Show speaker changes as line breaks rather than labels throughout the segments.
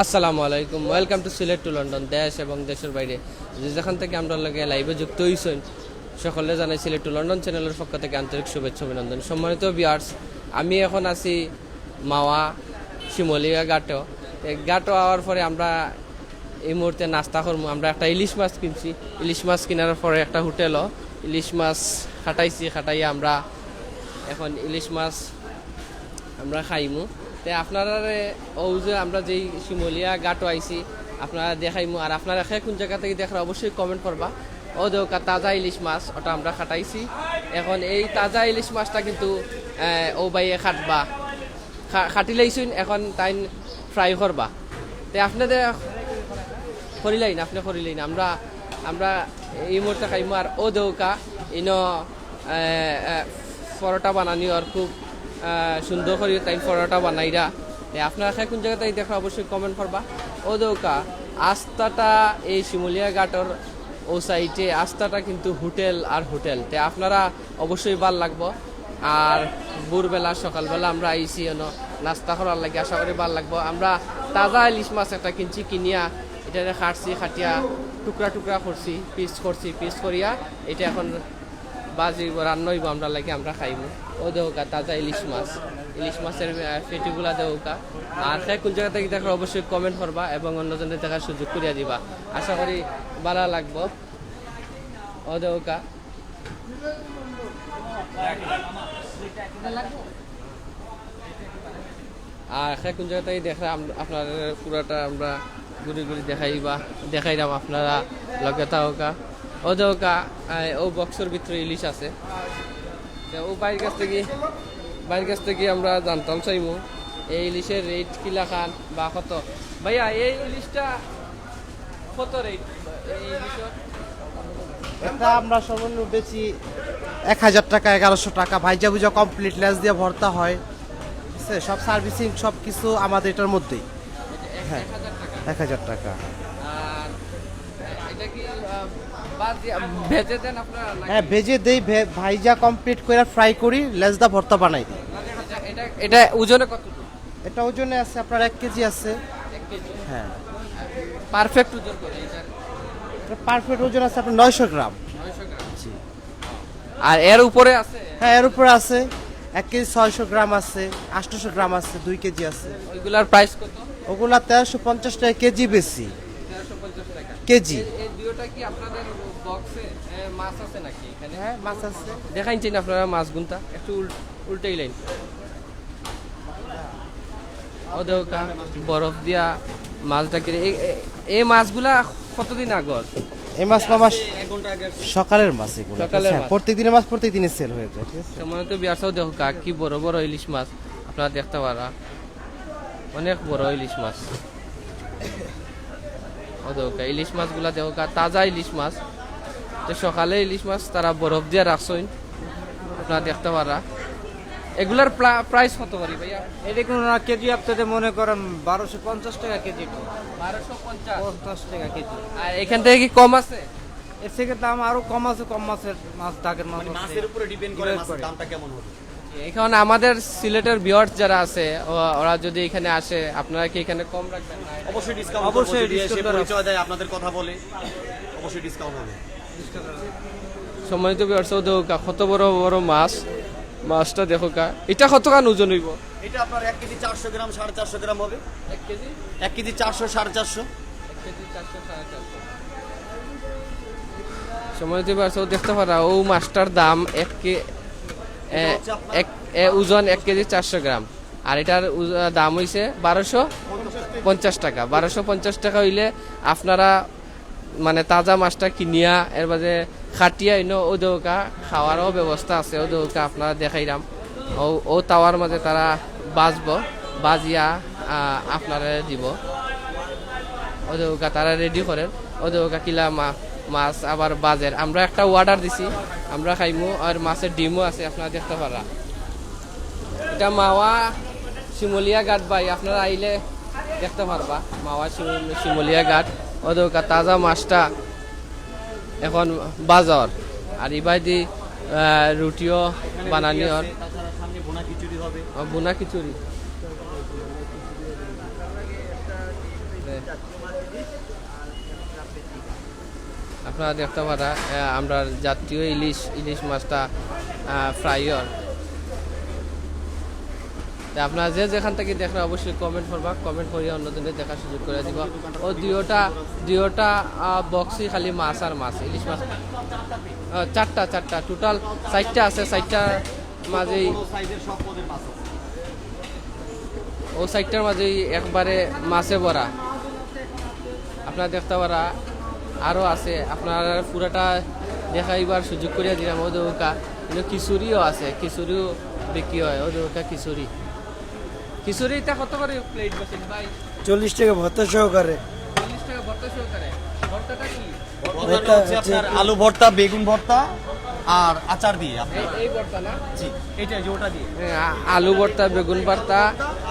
আসসালামু আলাইকুম, welcome to Sylhet to London. দেশ এবং দেশের বাইরে যে যেখান থেকে আমরা লাগে লাইভে যুক্ত হয়েছেন সকলে জানাই সিলেট টু লন্ডন চ্যানেলের পক্ষ থেকে আন্তরিক শুভেচ্ছা অভিনন্দন। সম্মানিত ভিউয়ার্স, আমি এখন আছি মাওয়া শিমলিয়া ঘাটও। ঘাটও আওয়ার পরে আমরা এই মুহূর্তে নাস্তা করবো। আমরা একটা ইলিশ মাছ কিনছি, ইলিশ মাছ কেনার পরে একটা হোটেলও ইলিশ মাছ খাটাইয়া আমরা এখন ইলিশ মাছ আমরা খাইমু। তে আপনারা ও যে আমরা যেই শিমলিয়া ঘাটও আইছি আপনারা দেখাইমু, আর আপনারা কোন জায়গা থেকে দেখরা অবশ্যই কমেন্ট করবা। ও দেওকা তাজা ইলিশ মাছ ওটা আমরা খাটাইছি। এখন এই তাজা ইলিশ মাছটা কিন্তু ও বাইয়ে খাটিলাইছুন, এখন তাই ফ্রাই করবা। তে আপনাদের করিলাইন আমরা আমরা এই মুহূর্তে খাইমু। আর ও দেওকা ইনো পরোটা বানানি আর খুব সুন্দর করে তাই পরোটা বানাইরা। আপনারা কোন জায়গাতে দেখা অবশ্যই কমেন্ট করবা। ও দৌকা আস্তাটা এই শিমুলিয়া ঘাটর ও সাইডে আস্তাটা কিন্তু হোটেল তে আপনারা অবশ্যই ভাল লাগবো। আর ভোরবেলা সকালবেলা আমরা আইসি নাস্তা করার লাগে, আশা করি ভাল লাগবো। আমরা তাজা ইলিশ মাছ একটা কিনিয়া এটা খাটিয়া টুকরা করছি, পিস করিয়া এটা এখন বাজি রান্না হইব আমরা লাগে, আমরা খাইব। ও দেওকা তাজা ইলিশ মাছের পেটিগুলা দেওকা। আর কোন জায়গা থেকে দেখো অবশ্যই কমেন্ট করবা এবং অন্যজনের দেখার সুযোগ করিয়া দিবা, আশা করি ভালো লাগবো। ও দেওকা আর কোন জায়গা থেকে দেখা আপনার পুরাটা আমরা ঘুরি দেখাইলাম আপনারা লগে তাওকা। ও দেওকা ও বক্সের ভিতরে ইলিশ আছে। ও বাইরের কাছ থেকে আমরা জানতাম চাইমু এই ইলিশের রেট কিলা খান বা কত। ভাইয়া এই ইলিশটা কত রেট? এই ইলিশের
এটা আমরা সর্বনিম্ন বেচি 1000 টাকা, 1100 টাকা। ভাইজা বুঝা কমপ্লিট লেস দিয়ে ভর্তা হয়, সব সার্ভিসিং সব কিছু আমাদের এটার মধ্যেই। হ্যাঁ, 1000 টাকা।
আর এটা কি ভেজে দেন আপনারা?
হ্যাঁ, ভেজে দেই, ভাইজা কমপ্লিট করে ফ্রাই করি, লেস দা ভর্তা বানাই দিই।
এটা ওজনে কত?
এটা ওজনে আছে আপনার 1 কেজি আছে।
1 কেজি?
হ্যাঁ,
পারফেক্ট ওজন করে এটা?
পারফেক্ট ওজন আছে আপনার 900 গ্রাম।
900 গ্রাম।
জি।
আর এর উপরে আছে?
হ্যাঁ, এর উপরে আছে 1 কেজি 600 গ্রাম আছে, 800 গ্রাম আছে, 2 কেজি আছে।
ওইগুলার প্রাইস কত?
ওগুলা 1350 টাকা কেজি বেশি।
1350 টাকা
কেজি।
এই দুটোটা কি আপনাদের বক্সে মাছ আছে নাকি এখানে?
হ্যাঁ, মাছ আছে।
দেখাইছেন আপনারা মাছ গুনতা একটু উল্টাই লাইন। ও দেওকা বরফ দিয়া মাছটা কিনে এই মাছগুলা কতদিন আগর?
এই মাছ সকালের মাছ এগুলো।
সকালের
হ্যাঁ,
মাছ।
প্রত্যেকদিনের মাছ প্রত্যেকদিনে সেল হয়ে যায়, ঠিক আছে।
তেমন তো বিয়ারটাও দেখো কি বড় বড় ইলিশ মাছ আপনারা দেখতে পারা, অনেক বড় ইলিশ মাছ। ও দেওকা ইলিশ মাছগুলা দেওকা তাজা ইলিশ মাছ। তো সকালে ইলিশ মাছ তারা বরফ দিয়ে রাখছেন, আপনারা দেখতে পারা। এগুলার প্রাইস কত করি ভাইয়া?
এটা কোন কেজি আপনাদের মনে করেন 1250 টাকা কেজি।
1250
টাকা কেজি।
আর এখান থেকে কি কম আছে?
এর থেকে দাম আরো কম আছে, কম মাছের মাছ, দাগের মাছ আছে।
মাছের উপরে ডিপেন্ড করে মাছের দামটা কেমন হবে।
এখন আমাদের সিলেটের ভিউয়ার্স যারা আছে ওরা যদি এখানে আসে আপনারা কি এখানে কম রাখবেন? না
অবশ্যই ডিসকাউন্ট,
অবশ্যই
যদি এসে
discount
পরিচয় দেয় আপনাদের কথা বলে অবশ্যই ডিসকাউন্ট হবে।
সম্মানিত ভিউয়ার্স, ও দেখো কত বড় বড় মাছটা দেখো কা। এটা কত কান ওজন হইব?
এটা আপনার 1 কেজি 400 গ্রাম 450 গ্রাম হবে।
1 কেজি
1 কেজি 400 450।
1 কেজি 400 450। সম্মানিত ভিউয়ার্স, ও দেখতে পারা ও মাছটার দাম ওজন 1 কেজি 400 গ্রাম। আর এটার দাম হইছে 1250 টাকা। 1250 টাকা হইলে আপনারা মানে তাজা মাছটা কিনিয়া এর বাদে খাটিয়া ও দেওকা খাওয়ারও ব্যবস্থা আছে। ও দেওকা আপনারা দেখাইলাম ও তাওয়ার মাঝে তারা বাজিয়া আপনারা দিব। ও দেওকা তারা রেডি করেন। ও দেওকা কিলা মাছ আবার বাজের। আমরা একটা অর্ডার দিছি, আমরা খাইমু। আর মাছের ডিমও আছে, আপনারা দেখতে পারা। এটা মাওয়া শিমলিয়া ঘাট ভাই, আপনারা আইলে দেখতে পারবা মাওয়া শিমলিয়া ঘাট। ও দেওকা তাজা মাছটা এখন বাজার। আর ইবাদি রুটিও বানানি আর
সামনে বোনা খিচুড়ি হবে।
বোনা খিচুড়ি। আপনারা দেখতে পারা আমরা জাতীয় ইলিশ মাছটা ফ্রাইয়র। আপনারা যে যেখান থেকে দেখেন অবশ্যই কমেন্ট করবা, কমেন্ট করিয়া অন্যজনের দেখার সুযোগ করে দিব। ও দুইটা বক্সই খালি মাছ আর মাছ, ইলিশ মাছ চারটা টোটাল 4টা আছে। 4টার মাঝেই
সাইজের সব পদের মাছ আছে।
ও 4টার মাঝেই একবারে মাছে ভরা। আপনারা দেখতে পারা আরও আছে, আপনার পুরাটা দেখাইবার সুযোগ করিয়া দিলাম। ও দৌকা কিন্তু খিচুড়িও আছে, খিচুড়িও বিক্রি হয়। ও দৌকা খিচুড়িটা কত করে প্লেট বসেন ভাই?
40 টাকা ভর্তা সহকারে।
40 টাকা ভর্তা সহকারে। ভর্তাটা কি?
ভর্তাটা হচ্ছে আপনার আলু ভর্তা, বেগুন ভর্তা আর আচার দিয়ে
এই ভর্তা না?
জি, এটা যে ওটা দিয়ে।
আলু ভর্তা, বেগুন ভর্তা,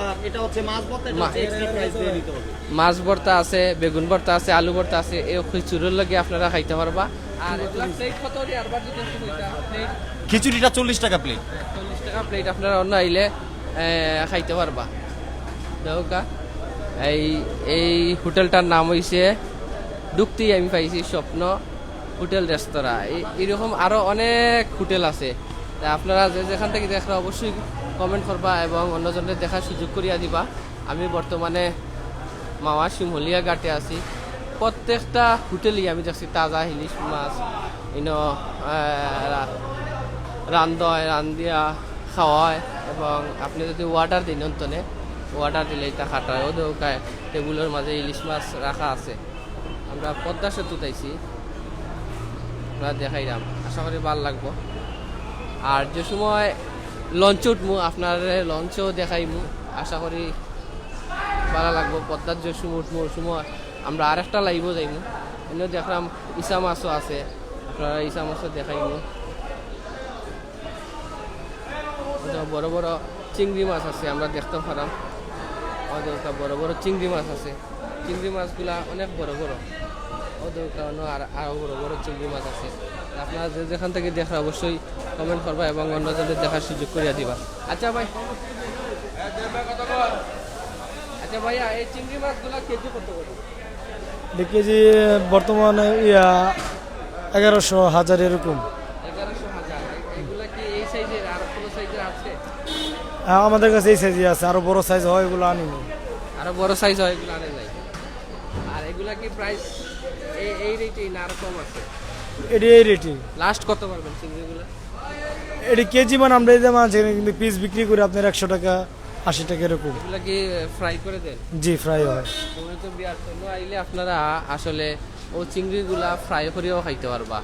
আর এটা হচ্ছে মাছ ভর্তা, এটা হচ্ছে এক্সট্রা প্রাইস দিয়ে নিতে হবে।
মাছ ভর্তা আছে, বেগুন ভর্তা আছে, আলু ভর্তা আছে। এই খিচুড়ির লগে আপনারা খাইতে পারবা। আর এগুলা প্লেট কত করে? আরবার যদি একটু কইতা। প্লেট
খিচুড়িটা 40 টাকা প্লেট।
40 টাকা প্লেট। আপনারা অন্য আইলে খাইতে পারবা। দেখো এই হোটেলটার নাম হইছে ঢুকতেই আমি পাইছি স্বপ্ন হোটেল রেস্তোরাঁ। এইরকম আরো অনেক হোটেল আছে। তা আপনারা যে যেখান থেকে দেখরা অবশ্যই কমেন্ট করবা এবং অন্যজনের দেখার সুযোগ করিয়া দিবা। আমি বর্তমানে মাওয়া শিমহলিয়া ঘাটে আছি। প্রত্যেকটা হোটেলই আমি দেখছি তাজা ইলিশ মাছ রান্ধিয়া খাওয়ায়। এবং আপনি যদি অর্ডার দিন অন্তনে অর্ডার দিলে এটা খাটায়। ও দৌকায় টেবিলের মাঝে ইলিশ মাছ রাখা আছে। আমরা পদ্মা সেতু তাইছি, আমরা দেখাইলাম, আশা করি ভালো লাগবো। আর যে সময় লঞ্চ উঠমু আপনার লঞ্চও দেখাইমু, আশা করি ভালো লাগবো। পদ্মার যে সময় উঠমু ওই সময় আমরা আরেকটা লাইভও যাইমু। এনে দেখলাম ইসা মাছও আছে, আপনারা ইসা মাছও দেখাইমু। বড় বড় চিংড়ি মাছ আছে, আমরা দেখতে পারাম। ওদের বড় বড় চিংড়ি মাছ আছে, চিংড়ি মাছগুলা অনেক বড় বড়। ওদের কারণে আরও বড় বড় চিংড়ি মাছ আছে। আপনারা যে যেখান থেকে দেখা অবশ্যই কমেন্ট করবা এবং অন্যজনের দেখার সুযোগ করিয়া দিবা। আচ্ছা ভাই, আচ্ছা ভাইয়া, এই চিংড়ি মাছগুলা কেজি কত করে?
কেজি বর্তমানে 1100, 1000 এরকম।
1100, 1000। এগুলা কি এই সাইজের আর কোনো সাইজের আছে?
আমাদের কাছে এই সাইজে আছে, আরো বড় সাইজ হয় এগুলো আনি।
আরো বড় সাইজ হয় এগুলো আনে যায়। আর এগুলা কি প্রাইস এই রেটেই না আরো কম আছে?
এটি এই রেটই।
লাস্ট কত পারবেন চিংড়িগুলো?
এটি কেজি মানে আমরা এই যে মাছ কিন্তু পিস বিক্রি করে আপনার 100 টাকা, 80 টাকা এরকম।
এগুলা কি ফ্রাই করে দেন?
জি, ফ্রাই হয়।
তোমরা তো বিয়ার জন্য আইলে আপনারা আসলে ও চিংড়িগুলা ফ্রাই করেও খাইতে পারবা।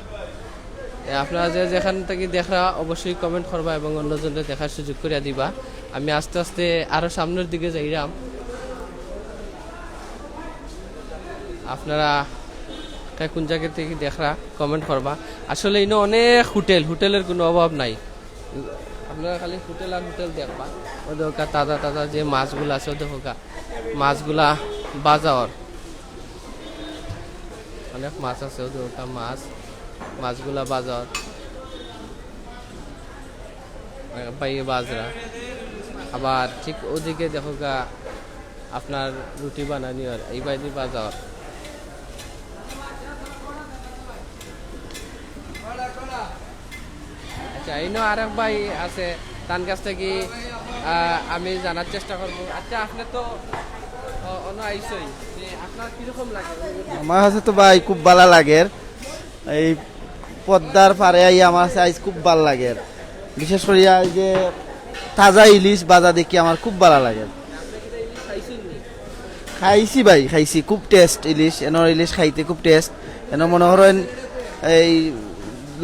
আপনারা যে যেখান থেকে দেখা অবশ্যই কমেন্ট করবা এবং অন্যজনের দেখার সুযোগ করে দিবা। আমি আস্তে আস্তে আরো সামনের দিকে যাইলাম। আপনারা কোন জায়গা থেকে দেখা কমেন্ট করবা। আসলে ইনো অনেক হোটেলের কোনো অভাব নাই। আপনারা খালি হোটেল আর হোটেল দেখবা। ওদের তাজা তাজা যে মাছগুলা আছে ওদের মাছগুলা বাজার অনেক মাছ আছে। ওদের মাছগুলা বাজার পাইয়ে বাজরা। আবার ঠিক ওদিকে দেখো আপনার রুটি বানানি আর এই বাইরে বাজার। আচ্ছা, এইনো আরেক ভাই আছে, তার কাছ থেকে আমি জানার চেষ্টা করবো। আচ্ছা, আপনি তো অন্য আইসই, আপনার কিরকম লাগে?
আমার কাছে তো ভাই খুব ভালো লাগে। এই পদ্মার পারে আই আমার সাইজ খুব ভালো লাগে। বিশেষ করে এই যে তাজা ইলিশ বাজা দেখি আমার খুব ভালো লাগে। খাইছি ভাই, খাইছি, খুব টেস্ট ইলিশ। এনর ইলিশ খাইতে খুব টেস্ট। এন মনে করেন এই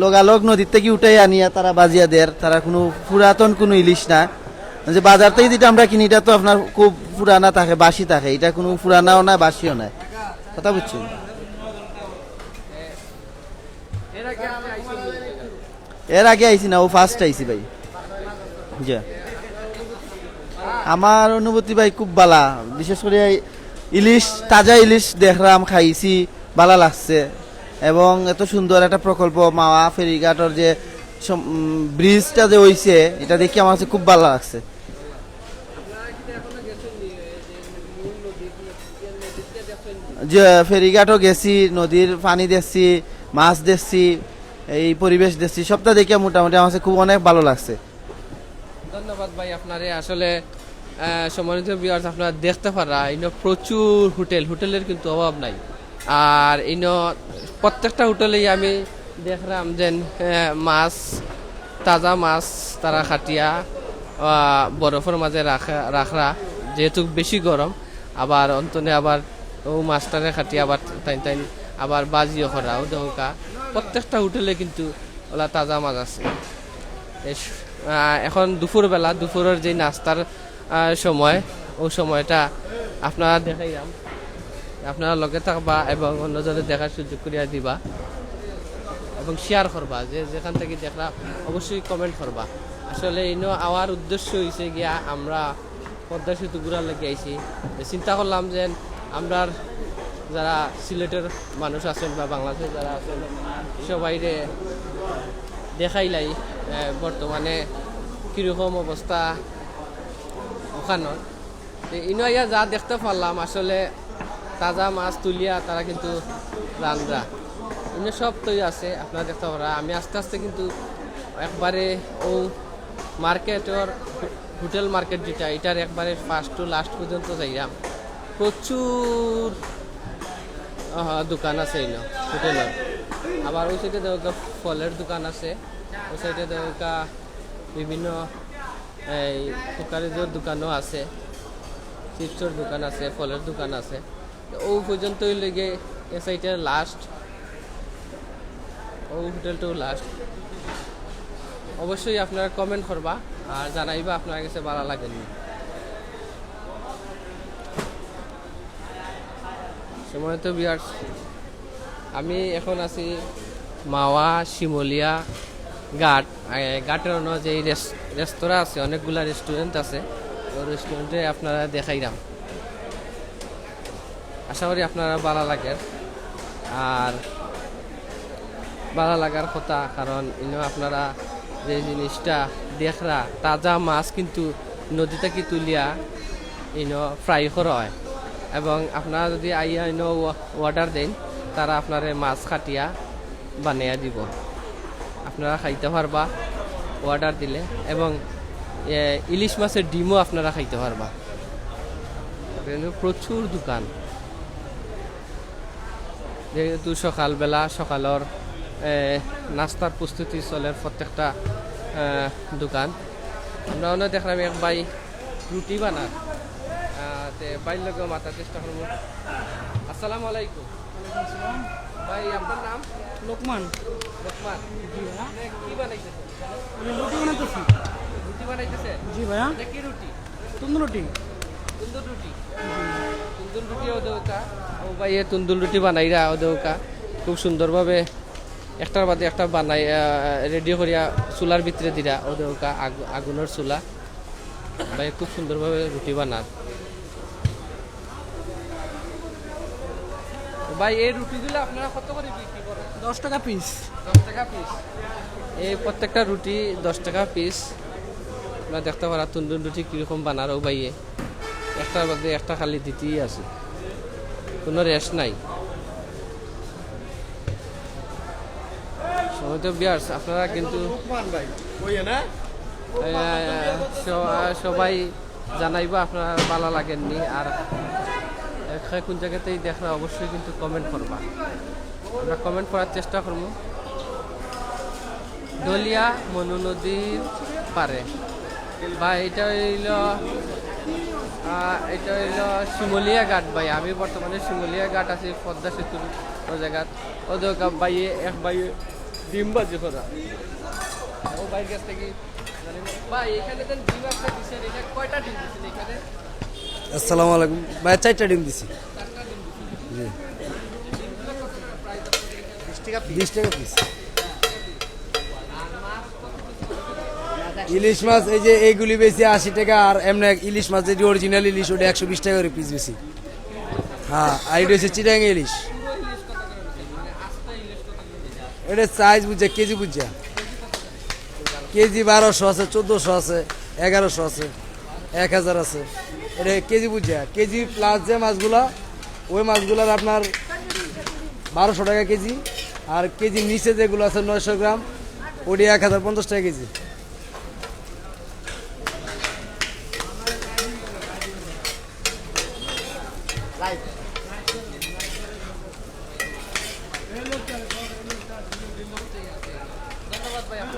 লগালগ নদীর থেকে উঠাই আনিয়া তারা বাজিয়া দেয়। তারা কোনো পুরাতন কোনো ইলিশ না, যে বাজার থেকে যেটা আমরা কিনি এটা তো আপনার খুব পুরানা থাকে, বাসি থাকে। এটা কোনো পুরানাও না, বাসিও না। কথা বুঝছেন? এর আগে আইছি না, ও ফার্স্ট আইছি ভাই। জি, আমার অনুভূতি ভাই খুব ভালো। বিশেষ করে ইলিশ, তাজা ইলিশ দেখলাম, খাইছি, ভালো লাগছে। এবং এত সুন্দর একটা প্রকল্প মাওয়া ফেরিঘাটের যে ব্রিজটা যে হইছে, এটা দেখে আমার কাছে খুব ভালো লাগছে। যে ফেরিঘাটও গেছি, নদীর পানি দেখছি, মাছ দেখছি, এই পরিবেশ দেখছি, সবটা দেখে মোটামুটি আমার কাছে খুব অনেক ভালো লাগছে।
ধন্যবাদ ভাই আপনারে। আসলে সম্মানিত ভিউয়ার্স, আপনারা দেখতে পারা ইনো প্রচুর হোটেলের কিন্তু অভাব নাই। আর ইনো প্রত্যেকটা হোটেলেই আমি দেখলাম যে মাছ, তাজা মাছ তারা খাটিয়া বরফের মাঝে রাখরা, যেহেতু বেশি গরম, আবার অন্তনে আবার ও মাছটারে খাটিয়া আবার তাই আবার বাজিও করা ও দহকা। প্রত্যেকটা হোটেলে কিন্তু ওলা তাজা মাছ আছে। এখন দুপুরের যে নাস্তার সময়, ওই সময়টা আপনারা দেখাইলাম, আপনারা লগে থাকবা এবং অন্যজনে দেখার সুযোগ করিয়া দিবা এবং শেয়ার করবা। যে যেখান থেকে দেখলা অবশ্যই কমেন্ট করবা। আসলে ইনো আমার উদ্দেশ্য হয়েছে গিয়া আমরা পদ্মা সেতু ঘুরার লেগে আইছি। চিন্তা করলাম যে আমরা যারা সিলেটের মানুষ আছেন বা বাংলাদেশের যারা আছেন সবাইরে দেখাইলাই বর্তমানে কীরকম অবস্থা ওখানে। ইনয়া যা দেখতে পারলাম আসলে তাজা মাছ তুলিয়া তারা কিন্তু রান্না ইনো সব তৈরি আছে, আপনারা দেখতে পারা। আমি আস্তে আস্তে কিন্তু একবারে ও মার্কেটের হোটেল মার্কেট যেটা, এটার একবারে ফার্স্ট টু লাস্ট পর্যন্ত যাইলাম। প্রচুর দোকান আছে ইনো হোটেলের। আবার ওই সাইডে দেখা ফলের দোকান আছে, ওই সাইডে দেখা বিভিন্ন এই কুকারের দোকানও আছে, চিপসের দোকান আছে, ফলের দোকান আছে। ও পর্যন্তই লেগে এ সাইডে লাস্ট, ও হোটেলটাও লাস্ট। অবশ্যই আপনারা কমেন্ট করবা আর জানাইবা আপনার কাছে ভালো লাগেনি। সময় তো ভিউয়ার্স, আমি এখন আছি মাওয়া শিমলিয়া ঘাটের অন্য যে রেস্তোরাঁ আছে, অনেকগুলা রেস্টুরেন্ট আছে, ওই রেস্টুরেন্টে আপনারা দেখাইলাম। আশা করি আপনারা ভালো লাগে। আর ভালো লাগার কথা, কারণ ইনো আপনারা যে জিনিসটা দেখরা তাজা মাছ কিন্তু নদী থেকে তুলিয়া ইনো ফ্রাই করা হয় এবং আপনারা যদি আইয়া ইনো অর্ডার দেন, তারা আপনারে মাছ কাটিয়া বানিয়ে দিব, আপনারা খাইতে পারবা অর্ডার দিলে। এবং ইলিশ মাছের ডিমও আপনারা খাইতে পারবা। প্রচুর দোকান, যেহেতু সকালের নাস্তার প্রস্তুতি চলে প্রত্যেকটা দোকান। আমরা অনেক দেখলাম এক ভাই রুটি বানার, বাইর লোক মাতার চেষ্টা করবো। আসসালামু আলাইকুম ভাই, আপনার নাম?
লোকমান।
লোকমান, কি বানাইতেছে?
আমি রুটি বানাইতেছি।
রুটি বানাইতেছে?
জি ভাইয়া।
এটা কি রুটি?
তন্দুর রুটি।
তন্দুর রুটি? তন্দুর রুটি ও দেওকা। ও ভাই এ তন্দুর রুটি বানাইরা ও দেওকা খুব সুন্দরভাবে একটার বাদে একটা বানাই রেডি করিয়া চুলার ভিতরে দিরা ও দেওকা, আগুনের চুলা। ভাই খুব সুন্দরভাবে রুটি বানান। ভাই এই রুটিগুলো আপনারা কত করে বিক্রি করেন?
10 টাকা পিস।
10 টাকা পিস। এই প্রত্যেকটা রুটি 10 টাকা পিস। আপনারা দেখতে পারা তন্দুর রুটি কীরকম বানারও ভাইয়ে, একটার মধ্যে একটা খালি দিতেই আছে, কোনো রেস্ট নাই। সময় তো বিয়ার্স, আপনারা কিন্তু সবাই জানাইবা আপনারা ভালো লাগেননি। আর কোন জায়গাতেই দেখরা অবশ্যই কিন্তু কমেন্ট করবা, আমরা কমেন্ট করার চেষ্টা করবো। দলিয়া মনু নদীর পারে বা এটা হইল শিমলিয়া ঘাট। ভাই আমি বর্তমানে শিমলিয়া ঘাট আছি, পদ্মা সেতুর ও জায়গাত। ও দেখা ভাইয়ে এক ভাইয়ে ডিম বাজি করা, ও ভাইয়ের কাছ থেকে ভাই এখানে ডিম একটা দিচ্ছেন, এটা কয়টা ডিম দিচ্ছেন এখানে?
আসসালামু আলাইকুম ভাই, 4টা ডিম দিছি। 20 টাকা পিস। ইলিশ মাছ এই যে এইগুলি বেশি 80 টাকা, আর এমনি ইলিশ মাছ যেটি অরিজিনাল ইলিশ ওটা 120 টাকা করে পিস বেশি। হ্যাঁ, আর এটা হচ্ছে চিটাং ইলিশ। এটা সাইজ বুঝছে, কেজি বুঝছে, কেজি 1200 আছে, 1400 আছে, 1100 আছে, 1000 আছে। এটা কেজি বুঝছে, কেজি প্লাস যে মাছগুলা ওই মাছগুলার আপনার 1200 টাকা কেজি, আর কেজি নিচে যেগুলো আছে 900 গ্রাম ওটি 1050 টাকা কেজি।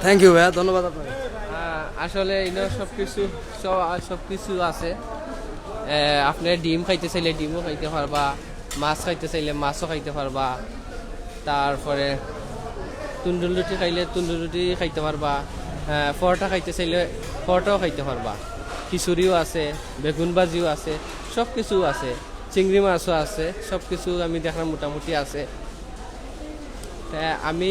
থ্যাংক ইউ ভাইয়া, ধন্যবাদ আপনাকে।
আসলে ইনো সব কিছু আছে। আপনি ডিম খাইতে চাইলে ডিমও খাইতে পারবা, মাছ খাইতে চাইলে মাছও খাইতে পারবা, তারপরে তন্দুর রুটি খাইলে তন্দুর রুটি খাইতে পারবা, পরোটা খাইতে চাইলে পরোটাও খাইতে পারবা, খিচুড়িও আছে, বেগুন ভাজিও আছে, সব কিছু আছে, চিংড়ি মাছও আছে, সব কিছু আমি দেখলাম মোটামুটি আছে। আমি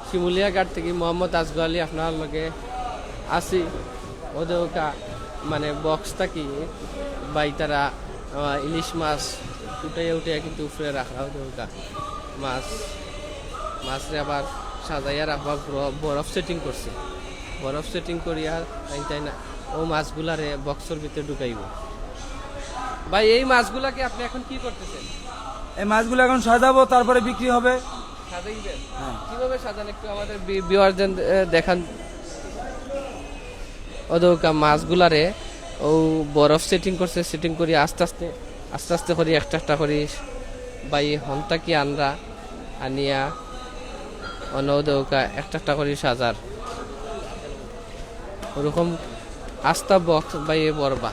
শিমুলিয়া ঘাট থেকে মোহাম্মদ আসগর আলী আপনার লগে আছি। ওদেরকা মানে বক্স থাকি বাই তারা ইলিশ মাছ উঠে কিন্তু উপরে রাখা ওদেরকা মাছরে আবার সাজাইয়া রাখবা, বরফ সেটিং করছে, বরফ সেটিং করিয়া তাই না ও মাছগুলারে বক্সের ভিতরে ঢুকাইব। ভাই এই মাছগুলাকে আপনি এখন কি করতেছেন?
এই মাছগুলো এখন সাজাবো, তারপরে বিক্রি হবে।
সাজাইবেন? কিভাবে সাজান একটু আমাদের ভিউয়ারদের দেখান। ওদৌকা মাছগুলারে ও বরফ সেটিং করছে, সেটিং করি আস্তে আস্তে করি একটা করি বাই হন্তা কি আনরা আনিয়া অনৌদৌকা একটা করি সাজার ওরকম আস্তা বক্স বাইয়ে বরবা।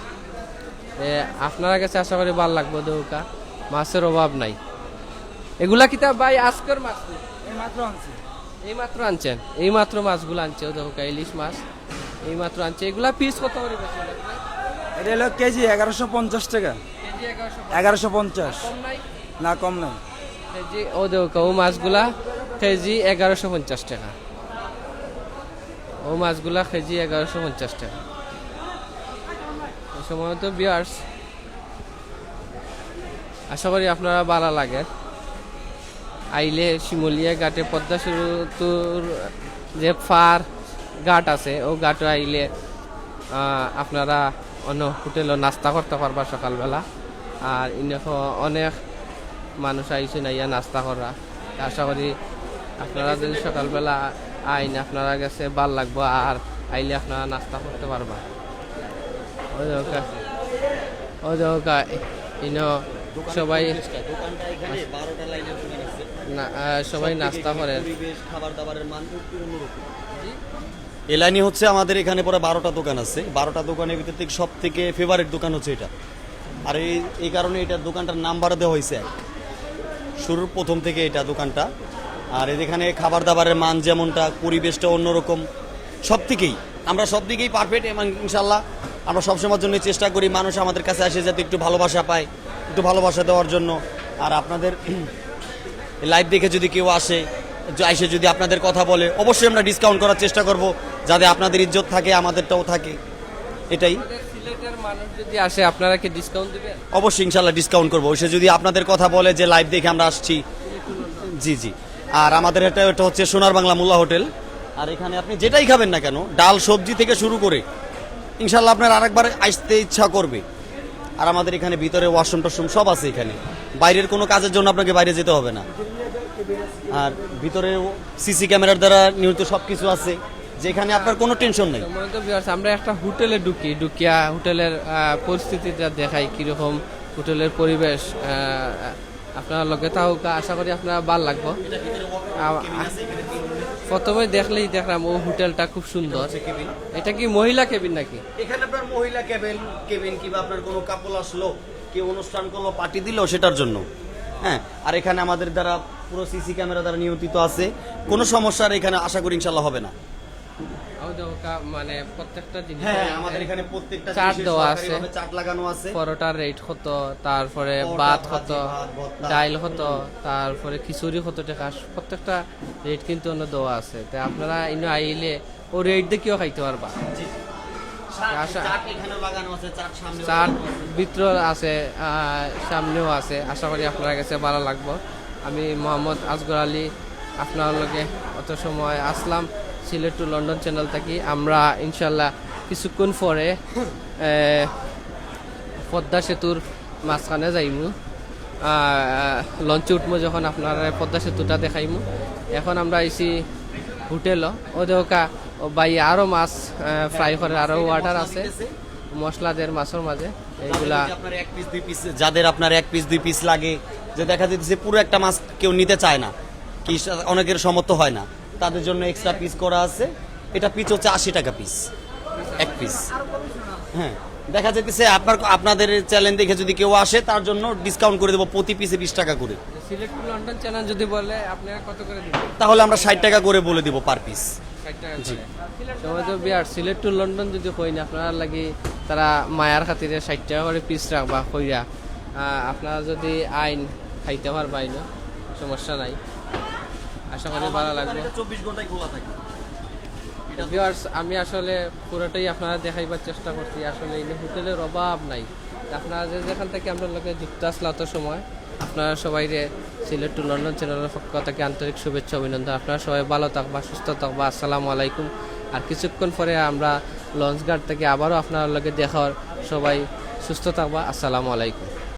আপনারা কাছে আশা করি ভালো লাগবে। দৌকা মাছের অভাব নাই। এগুলা কিতা ভাই আজকের মাছ এই মাত্র আনছেন? এই মাত্র মাছগুলো আনছে ও দেখো ইলিশ মাছ এই মাত্র আনছে। এগুলা পিস কত করে বেচছেন?
এটা হলো কেজি 1150 টাকা।
কেজি
1150।
কম নাই?
না কম নাই।
কেজি ও দেখো ও মাছগুলা কেজি 1150 টাকা। ও মাছগুলা কেজি 1150 টাকা। এই সময় তো বিয়ার্স আশা করি আপনারা ভালো লাগে। আইলে শিমুলিয়া ঘাটে পদ্মা সেতুর যে ফার ঘাট আছে ও ঘাটে আইলে আপনারা অন্য হোটেলে নাস্তা করতে পারবা সকালবেলা। আর ইনফো অনেক মানুষ আইসে না ইয়া নাস্তা করা। আশা করি আপনারা যদি সকালবেলা আইন আপনারা কাছে ভাল লাগবো আর আইলে আপনারা নাস্তা করতে পারবা। ও দৌকা ইনো সবাই সবাই নাস্তা করে।
খাবার দাবারের মান এই লাইনে হচ্ছে আমাদের এখানে পরে 12টা দোকান আছে। 12টা দোকানের ভিতর থেকে সব থেকে ফেভারিট দোকান হচ্ছে এটা। আর এই কারণে এটা দোকানটার নাম্বার দেওয়া হয়েছে শুরুর প্রথম থেকে এটা দোকানটা। আর এখানে খাবার দাবারের মান যেমনটা, পরিবেশটা অন্যরকম, সব থেকেই আমরা সব দিকেই পারফেক্ট। এবং ইনশাল্লাহ আমরা সবসময়ের জন্য চেষ্টা করি মানুষ আমাদের কাছে আসে যাতে একটু ভালোবাসা পায়, একটু ভালোবাসা দেওয়ার জন্য। আর আপনাদের লাইভ দেখে যদি কেউ আসে যদি আপনাদের কথা বলে অবশ্যই আমরা ডিসকাউন্ট করার চেষ্টা করব যাতে আপনাদের ইজ্জত থাকে আমাদেরটাও থাকে। এটাই
সিলেটের মানুষ যদি আসে আপনারা কি ডিসকাউন্ট দিবেন?
অবশ্যই ইনশাল্লাহ ডিসকাউন্ট করবো। সে যদি আপনাদের কথা বলে যে লাইভ দেখে আমরা আসছি। জি জি। আর আমাদের এটা হচ্ছে সোনার বাংলা মোল্লা হোটেল। আর এখানে আপনি যেটাই খাবেন না কেন, ডাল সবজি থেকে শুরু করে ইনশাল্লাহ আপনার আরেকবার আসতে ইচ্ছা করবে। আর আমাদের এখানে ভিতরে ওয়াশরুম টশরুম সব আছে। এখানে বাইরের কোনো কাজের জন্য আপনাকে বাইরে যেতে হবে না। আর ভিতরে সিসি ক্যামেরার দ্বারা নিয়মিত সব কিছু আছে, যেখানে আপনার কোনো টেনশন নেই।
আমরা একটা হোটেলে ঢুকিয়া হোটেলের পরিস্থিতিটা দেখাই কিরকম, হোটেলের পরিবেশ আপনার লগে তাও আশা করি আপনার ভাল লাগবো। প্রথমে দেখলেই দেখলাম ও হোটেলটা খুব সুন্দর। এটা কি মহিলা কেবিন নাকি?
এখানে আপনার মহিলা কেবিন কিংবা আপনার কোনো কাপল আসলো, কেউ অনুষ্ঠান করলো, পার্টি দিল, সেটার জন্য। হ্যাঁ, আর এখানে আমাদের দ্বারা পুরো সিসি ক্যামেরা দ্বারা নিয়ন্ত্রিত আছে। কোনো সমস্যার এখানে আশা করি ইনশাল্লাহ হবে না।
মানে প্রত্যেকটা জিনিস
আমাদের এখানে প্রত্যেকটা
চাট দেওয়া আছে,
চাট লাগানো আছে।
পরোটার রেট কত, তারপরে ভাত কত, ডাইল কত, তারপরে খিচুড়ি কত টাকা, প্রত্যেকটা রেট কিন্তু অন্য দেওয়া আছে। তাই আপনারা ইনো আইলে ও রেট দেখিও খাইতে পারবা। চাট ভিতর আছে, সামনেও আছে। আশা করি আপনার কাছে ভালো লাগবো। আমি মোহাম্মদ আসগর আলী আপনার লগে অত সময় আসলাম সিলেট টু লন্ডন চ্যানেল থাকি। আমরা ইনশাল্লাহ কিছুক্ষণ পরে পদ্মা সেতুর মাঝখানে যাইমু, লঞ্চে উঠবো যখন আপনার পদ্মা সেতুটা দেখাইমু। এখন আমরা আইছি হোটেলও, ও দেখা বাই আরও মাছ ফ্রাই করে, আরও ওয়াটার আছে মশলা দের মাছের মাঝে এইগুলা।
আপনার এক পিস 2 পিস, যাদের আপনার 1 পিস 2 পিস লাগে, যে দেখা যাচ্ছে পুরো একটা মাছ কেউ নিতে চায় না, কি অনেকের সমর্থ হয় না, তাদের জন্য এক্সট্রা পিস করা আছে। এটা পিস হচ্ছে 80 টাকা পিস, 1 পিস। হ্যাঁ, দেখা যাচ্ছে আপনাদের চ্যানেল দেখে যদি কেউ আসে তার জন্য ডিসকাউন্ট করে দেবো, প্রতি পিসে 20 টাকা করে।
সিলেট টু লন্ডন চ্যানেল যদি বলে আপনারা কত করে দিবেন?
তাহলে আমরা 60 টাকা করে বলে দিব পার পিস।
60 টাকা করে। সময় তো বিয়ার সিলেট টু লন্ডন যদি কই না আপনারা লাগি, তারা মায়ার খাতিরে 60 টাকা করে পিস রাখবা কইরা। আপনারা যদি আইন খাইতে পারবাই না, সমস্যা নাই, আশা করি ভালো লাগবে।
24 ঘন্টায় খোলা থাকে।
ভিউয়ার্স, আমি আসলে পুরোটাই আপনারা দেখাইবার চেষ্টা করছি। আসলে এই হোটেলের অভাব নাই। আপনারা যেখান থেকে আমরা লোকে যুক্ত আসলে অত সময়, আপনারা সবাই সিলেট টু লন্ডন চ্যানেলের পক্ষ থেকে আন্তরিক শুভেচ্ছা অভিনন্দন। আপনারা সবাই ভালো থাকবা, সুস্থ থাকবা। আসসালামু আলাইকুম। আর কিছুক্ষণ পরে আমরা লঞ্চ ঘাট থেকে আবারও আপনার লোকে দেখার, সবাই সুস্থ থাকবা। আসসালামু আলাইকুম।